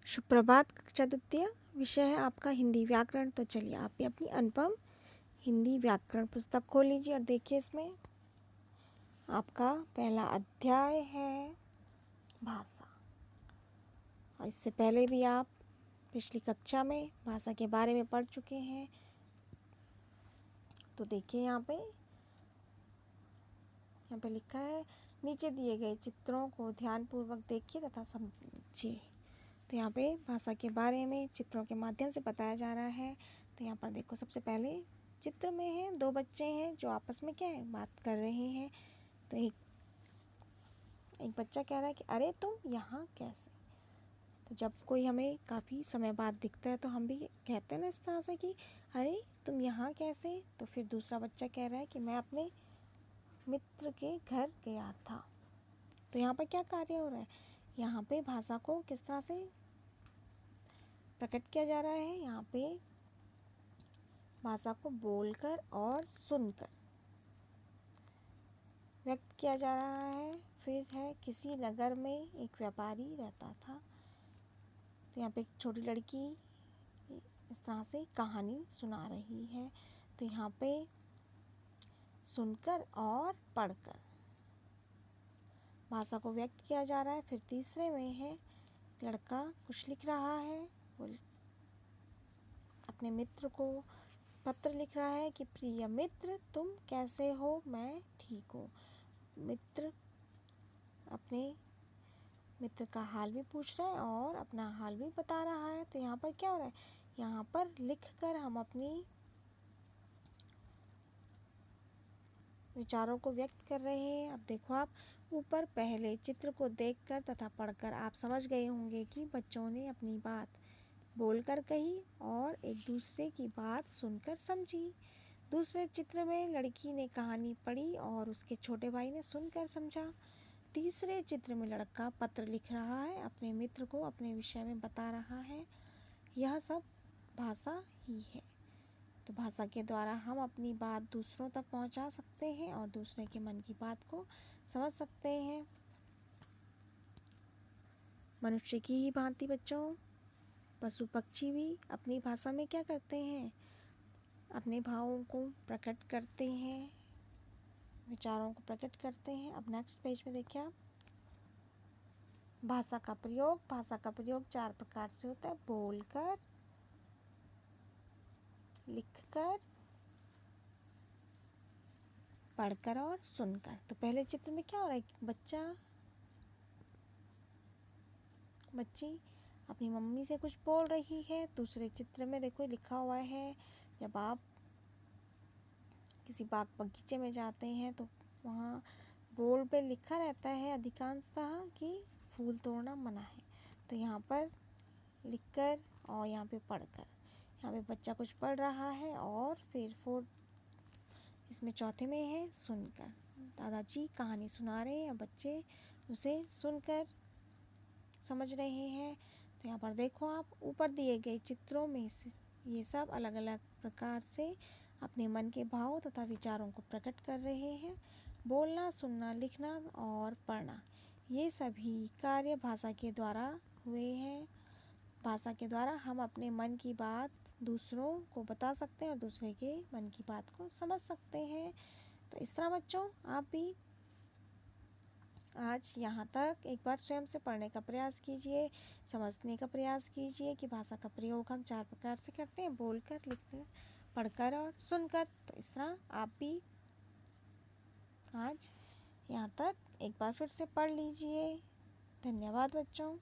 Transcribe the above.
सुप्रभात कक्षा द्वितीय। विषय है आपका हिंदी व्याकरण। तो चलिए आप भी अपनी अनुपम हिंदी व्याकरण पुस्तक खोल लीजिए और देखिए इसमें आपका पहला अध्याय है भाषा। और इससे पहले भी आप पिछली कक्षा में भाषा के बारे में पढ़ चुके हैं। तो देखिए यहाँ पे लिखा है, नीचे दिए गए चित्रों को ध्यानपूर्वक देखिए तथा समझिए। तो यहाँ पे भाषा के बारे में चित्रों के माध्यम से बताया जा रहा है। तो यहाँ पर देखो, सबसे पहले चित्र में है दो बच्चे हैं जो आपस में क्या है, बात कर रहे हैं। तो एक बच्चा कह रहा है कि अरे तुम यहाँ कैसे। तो जब कोई हमें काफ़ी समय बाद दिखता है तो हम भी कहते हैं ना इस तरह से कि अरे तुम यहाँ कैसे। तो फिर दूसरा बच्चा कह रहा है कि मैं अपने मित्र के घर गया था। तो यहाँ पर क्या कार्य हो रहा है, यहाँ पे भाषा को किस तरह से प्रकट किया जा रहा है। यहाँ पे भाषा को बोलकर और सुनकर व्यक्त किया जा रहा है। फिर है, किसी नगर में एक व्यापारी रहता था। तो यहाँ पे एक छोटी लड़की इस तरह से कहानी सुना रही है। तो यहाँ पे सुनकर और पढ़कर भाषा को व्यक्त किया जा रहा है। फिर तीसरे में है, लड़का कुछ लिख रहा है, वो अपने मित्र को पत्र लिख रहा है कि प्रिय मित्र तुम कैसे हो, मैं ठीक हूँ। मित्र अपने मित्र का हाल भी पूछ रहा है और अपना हाल भी बता रहा है। तो यहाँ पर क्या हो रहा है, यहाँ पर लिखकर हम अपनी विचारों को व्यक्त कर रहे हैं। अब देखो, आप ऊपर पहले चित्र को देखकर तथा पढ़कर आप समझ गए होंगे कि बच्चों ने अपनी बात बोलकर कही और एक दूसरे की बात सुनकर समझी। दूसरे चित्र में लड़की ने कहानी पढ़ी और उसके छोटे भाई ने सुनकर समझा। तीसरे चित्र में लड़का पत्र लिख रहा है, अपने मित्र को अपने विषय में बता रहा है। यह सब भाषा ही है। तो भाषा के द्वारा हम अपनी बात दूसरों तक पहुंचा सकते हैं और दूसरे के मन की बात को समझ सकते हैं। मनुष्य की ही भांति बच्चों, पशु पक्षी भी अपनी भाषा में क्या करते हैं, अपने भावों को प्रकट करते हैं, विचारों को प्रकट करते हैं। अब नेक्स्ट पेज में देखिए आप, भाषा का प्रयोग। भाषा का प्रयोग चार प्रकार से होता है, बोलकर, लिखकर, पढ़कर और सुनकर। तो पहले चित्र में क्या हो रहा है, बच्ची अपनी मम्मी से कुछ बोल रही है। दूसरे चित्र में देखो लिखा हुआ है, जब आप किसी बाग बगीचे में जाते हैं तो वहाँ बोर्ड पे लिखा रहता है अधिकांशतः कि फूल तोड़ना मना है। तो यहाँ पर लिखकर और यहाँ पे पढ़कर, यहाँ पे बच्चा कुछ पढ़ रहा है और फिर इसमें चौथे में है सुनकर। दादाजी कहानी सुना रहे हैं, बच्चे उसे सुनकर समझ रहे हैं। तो यहाँ पर देखो आप, ऊपर दिए गए चित्रों में से ये सब अलग अलग प्रकार से अपने मन के भाव तथा विचारों को प्रकट कर रहे हैं। बोलना, सुनना, लिखना और पढ़ना, ये सभी कार्य भाषा के द्वारा हुए हैं। भाषा के द्वारा हम अपने मन की बात दूसरों को बता सकते हैं और दूसरे के मन की बात को समझ सकते हैं। तो इस तरह बच्चों, आप भी आज यहाँ तक एक बार स्वयं से पढ़ने का प्रयास कीजिए, समझने का प्रयास कीजिए कि भाषा का प्रयोग हम चार प्रकार से करते हैं, बोलकर, लिखकर, पढ़कर और सुनकर। तो इस तरह आप भी आज यहाँ तक एक बार फिर से पढ़ लीजिए। धन्यवाद बच्चों।